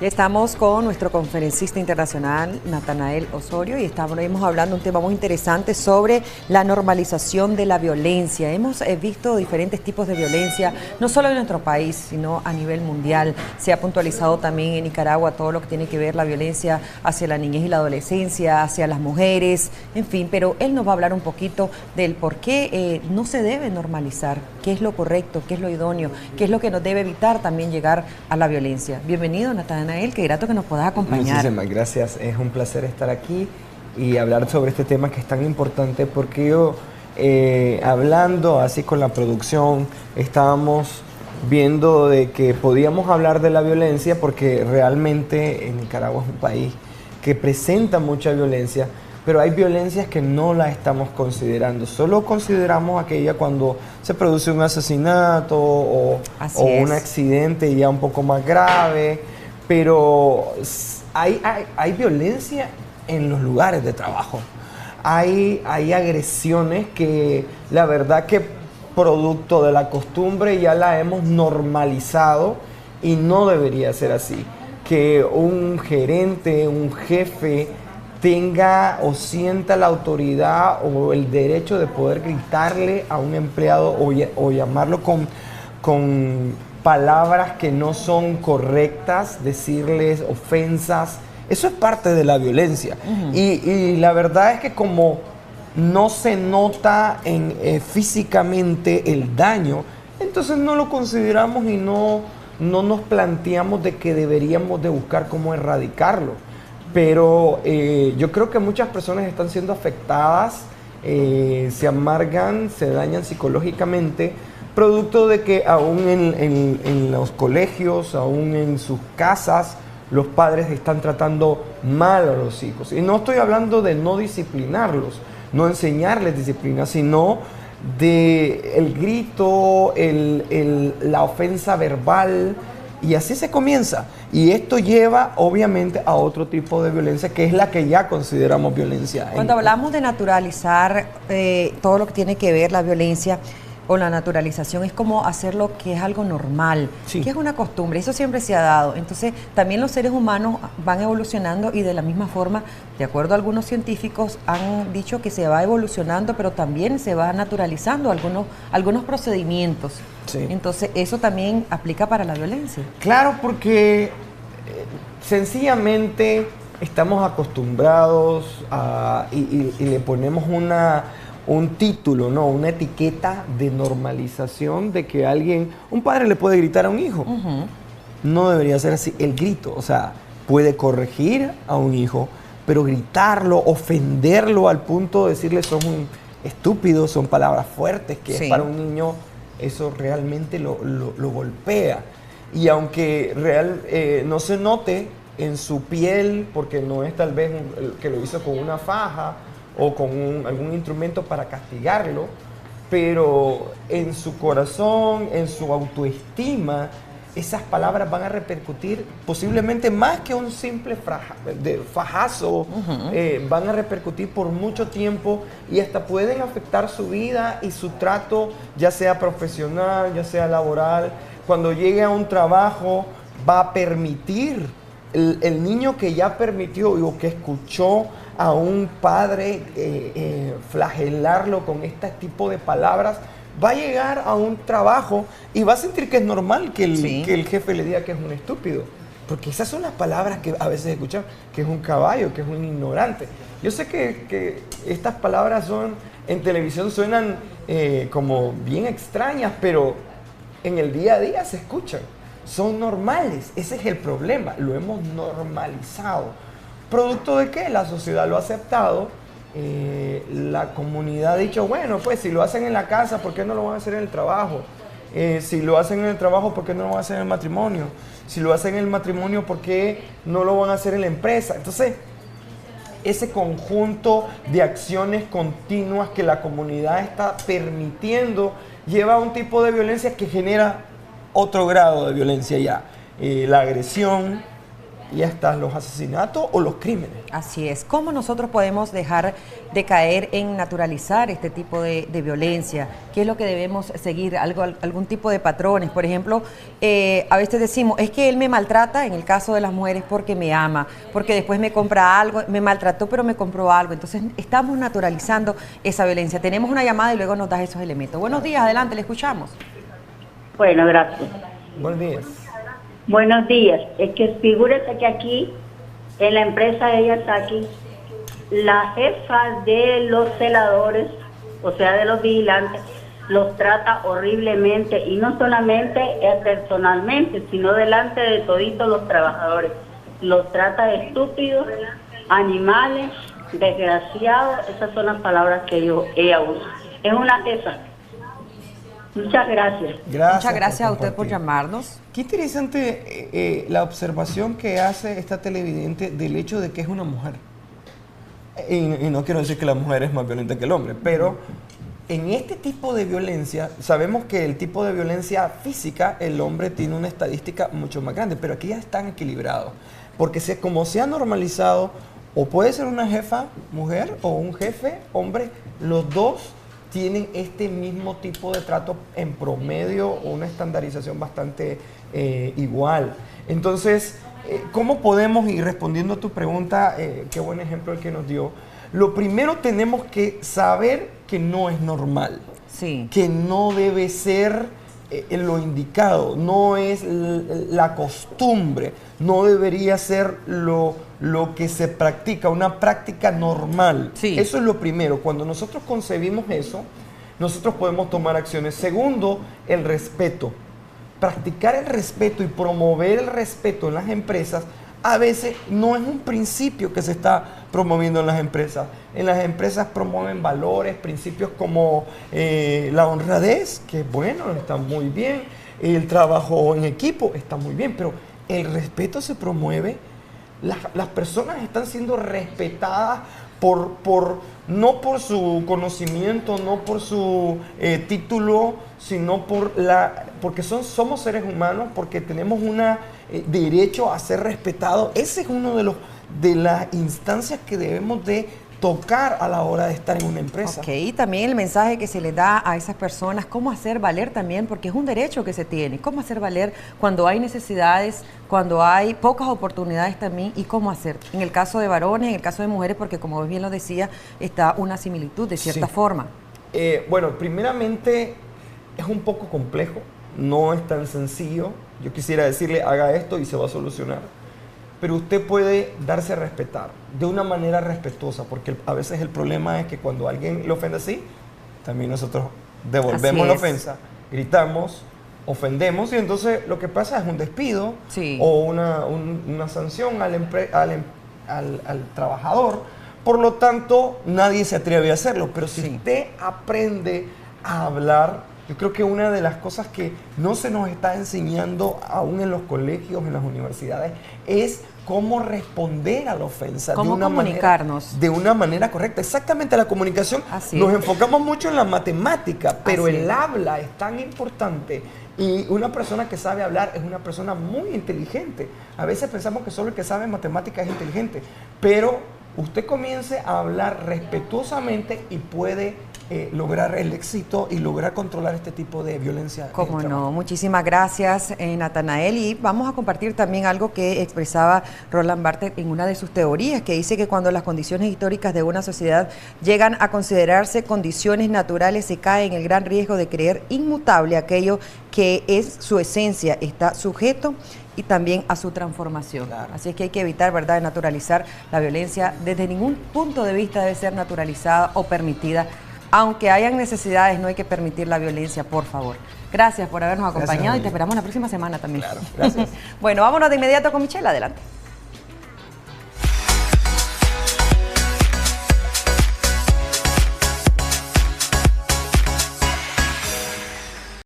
Ya estamos con nuestro conferencista internacional, Natanael Osorio, y estamos hablando de un tema muy interesante sobre la normalización de la violencia. Hemos visto diferentes tipos de violencia, no solo en nuestro país, sino a nivel mundial. Se ha puntualizado también en Nicaragua todo lo que tiene que ver la violencia hacia la niñez y la adolescencia, hacia las mujeres, en fin, pero él nos va a hablar un poquito del por qué no se debe normalizar, qué es lo correcto, qué es lo idóneo, qué es lo que nos debe evitar también llegar a la violencia. Bienvenido, Natanael. Qué grato que nos puedas acompañar. Muchísimas gracias, es un placer estar aquí y hablar sobre este tema que es tan importante porque yo, hablando así con la producción, estábamos viendo de que podíamos hablar de la violencia porque realmente en Nicaragua es un país que presenta mucha violencia, pero hay violencias que no las estamos considerando. Solo consideramos aquella cuando se produce un asesinato o un accidente ya un poco más grave. Pero hay violencia en los lugares de trabajo. Hay agresiones que la verdad que producto de la costumbre ya la hemos normalizado y no debería ser así. Que un gerente, un jefe tenga o sienta la autoridad o el derecho de poder gritarle a un empleado o llamarlo con palabras que no son correctas, decirles ofensas, eso es parte de la violencia. Y la verdad es que como no se nota físicamente el daño, entonces no lo consideramos y no nos planteamos de que deberíamos de buscar cómo erradicarlo. Pero yo creo que muchas personas están siendo afectadas, se amargan, se dañan psicológicamente, producto de que aún en los colegios, aún en sus casas, los padres están tratando mal a los hijos. Y no estoy hablando de no disciplinarlos, no enseñarles disciplina, sino de el grito, la ofensa verbal, y así se comienza. Y esto lleva obviamente a otro tipo de violencia, que es la que ya consideramos violencia. Cuando hablamos de naturalizar todo lo que tiene que ver la violencia, o la naturalización, es como hacer lo que es algo normal, sí, que es una costumbre, eso siempre se ha dado. Entonces también los seres humanos van evolucionando y de la misma forma, de acuerdo a algunos científicos, han dicho que se va evolucionando, pero también se va naturalizando algunos procedimientos. Sí. Entonces eso también aplica para la violencia. Claro, porque sencillamente estamos acostumbrados y le ponemos un título, ¿no? Una etiqueta de normalización de que un padre le puede gritar a un hijo. No debería ser así. El grito, o sea, puede corregir a un hijo, pero gritarlo, ofenderlo al punto de decirle son un estúpido, son palabras fuertes, que sí, para un niño eso realmente lo golpea. Y aunque no se note en su piel, porque no es tal vez que lo hizo con una faja o con algún instrumento para castigarlo, pero en su corazón, en su autoestima, esas palabras van a repercutir posiblemente más que un simple fajazo, van a repercutir por mucho tiempo y hasta pueden afectar su vida y su trato, ya sea profesional, ya sea laboral. Cuando llegue a un trabajo, va a permitir, el niño que ya permitió o que escuchó a un padre flagelarlo con este tipo de palabras, va a llegar a un trabajo y va a sentir que es normal que el jefe le diga que es un estúpido. Porque esas son las palabras que a veces escuchan, que es un caballo, que es un ignorante. Yo sé que estas palabras en televisión suenan como bien extrañas, pero en el día a día se escuchan. Son normales, ese es el problema, lo hemos normalizado. ¿Producto de qué? La sociedad lo ha aceptado, la comunidad ha dicho, bueno, pues si lo hacen en la casa, ¿por qué no lo van a hacer en el trabajo? Si lo hacen en el trabajo, ¿por qué no lo van a hacer en el matrimonio? Si lo hacen en el matrimonio, ¿por qué no lo van a hacer en la empresa? Entonces, ese conjunto de acciones continuas que la comunidad está permitiendo lleva a un tipo de violencia que genera otro grado de violencia ya. La agresión, y hasta los asesinatos o los crímenes. Así es. ¿Cómo nosotros podemos dejar de caer en naturalizar este tipo de violencia? ¿Qué es lo que debemos seguir? ¿Algún tipo de patrones? Por ejemplo, a veces decimos, es que él me maltrata, en el caso de las mujeres, porque me ama, porque después me compra algo, me maltrató pero me compró algo. Entonces estamos naturalizando esa violencia. Tenemos una llamada y luego nos das esos elementos. Buenos días, adelante, le escuchamos. Bueno, gracias. Buenos días. Buenos días. Es que figúrese que aquí, en la empresa de Yasaki, la jefa de los celadores, o sea, de los vigilantes, los trata horriblemente, y no solamente personalmente, sino delante de toditos los trabajadores. Los trata de estúpidos, animales, desgraciados. Esas son las palabras que ella usa. Es una jefa. Muchas gracias. Muchas gracias a usted por llamarnos. Qué interesante la observación que hace esta televidente del hecho de que es una mujer. Y no quiero decir que la mujer es más violenta que el hombre, pero en este tipo de violencia, sabemos que el tipo de violencia física, el hombre tiene una estadística mucho más grande, pero aquí ya están equilibrados. Porque como se ha normalizado, o puede ser una jefa mujer o un jefe hombre, los dos tienen este mismo tipo de trato en promedio o una estandarización bastante igual. Entonces, ¿cómo podemos, y respondiendo a tu pregunta, qué buen ejemplo el que nos dio, lo primero tenemos que saber que no es normal, sí, que no debe ser lo indicado, no es la costumbre, no debería ser lo que se practica, una práctica normal. Sí. Eso es lo primero. Cuando nosotros concebimos eso, nosotros podemos tomar acciones. Segundo, el respeto. Practicar el respeto y promover el respeto en las empresas a veces no es un principio que se está promoviendo en las empresas. En las empresas promueven valores, principios como la honradez, que bueno, está muy bien, el trabajo en equipo está muy bien, pero el respeto se promueve. Las personas están siendo respetadas no por su conocimiento, no por su título, sino porque somos seres humanos, porque tenemos un derecho a ser respetados. Ese es uno de las instancias que debemos de tocar a la hora de estar en una empresa. Ok, y también el mensaje que se le da a esas personas, cómo hacer valer también, porque es un derecho que se tiene, cómo hacer valer cuando hay necesidades, cuando hay pocas oportunidades también, y cómo hacer. En el caso de varones, en el caso de mujeres, porque como bien lo decía, está una similitud de cierta forma. Bueno, primeramente es un poco complejo, no es tan sencillo. Yo quisiera decirle, haga esto y se va a solucionar. Pero usted puede darse a respetar de una manera respetuosa, porque a veces el problema es que cuando alguien le ofende así, también nosotros devolvemos la ofensa, gritamos, ofendemos, y entonces lo que pasa es un despido, sí, o una sanción al trabajador. Por lo tanto, nadie se atreve a hacerlo. Pero si usted aprende a hablar, yo creo que una de las cosas que no se nos está enseñando aún en los colegios, en las universidades, es cómo responder a la ofensa. Cómo comunicarnos. De una manera correcta. Exactamente, la comunicación. Nos enfocamos mucho en la matemática, pero el habla es tan importante. Y una persona que sabe hablar es una persona muy inteligente. A veces pensamos que solo el que sabe matemática es inteligente, pero usted comience a hablar respetuosamente y puede lograr el éxito y lograr controlar este tipo de violencia. Cómo no, muchísimas gracias, Natanael. Y vamos a compartir también algo que expresaba Roland Barthes en una de sus teorías, que dice que cuando las condiciones históricas de una sociedad llegan a considerarse condiciones naturales, se cae en el gran riesgo de creer inmutable aquello que es su esencia, está sujeto y también a su transformación. Claro. Así es que hay que evitar, ¿verdad?, de naturalizar la violencia. Desde ningún punto de vista debe ser naturalizada o permitida. Aunque hayan necesidades, no hay que permitir la violencia, por favor. Gracias por habernos acompañado y te esperamos la próxima semana también. Claro, gracias. Bueno, vámonos de inmediato con Michelle, adelante.